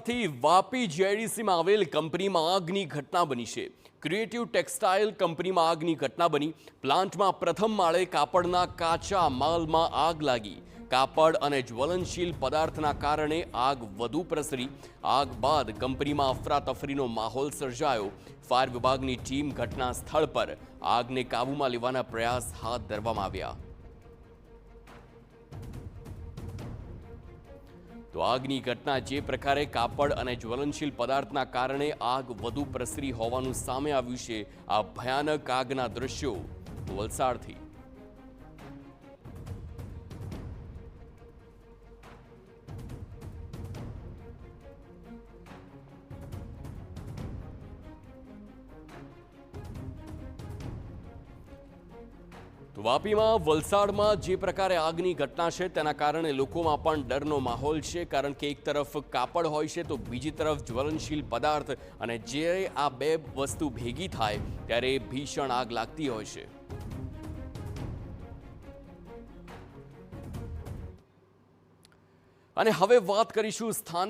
વલસાડથી વાપી જીઆઈડીસીમાં આવેલ કંપનીમાં આગની ઘટના બની છે। ક્રિએટિવ ટેક્સટાઇલ કંપનીમાં આગની ઘટના બની। પ્લાન્ટમાં પ્રથમ માળે કાપડના કાચા માલમાં આગ લાગી। કાપડ અને જ્વલનશીલ પદાર્થના કારણે આગ વધુ પ્રસરી। આગ બાદ કંપનીમાં અફરાતફરીનો માહોલ સર્જાયો। ફાયર વિભાગની ટીમ ઘટના સ્થળ પર આગને કાબૂમાં લેવાના પ્રયાસ હાથ ધરવામાં આવ્યા। તો આગની ઘટના જે પ્રકારે કાપડ અને જ્વલનશીલ પદાર્થના કારણે આગ વધુ પ્રસરી હોવાનું સામે આવ્યું છે। આ ભયાનક આગના દ્રશ્યો વલસાડથી। તો વાપીમાં વલસાડમાં જે પ્રકારે આગની ઘટના છે તેના કારણે લોકોમાં પણ ડરનો માહોલ છે, કારણ કે એક તરફ કાપડ હોય છે તો બીજી તરફ જ્વલનશીલ પદાર્થ, અને જ્યારે આ બે વસ્તુ ભેગી થાય ત્યારે ભીષણ આગ લાગતી હોય છે। અને હવે વાત કરીશું સ્થાનિક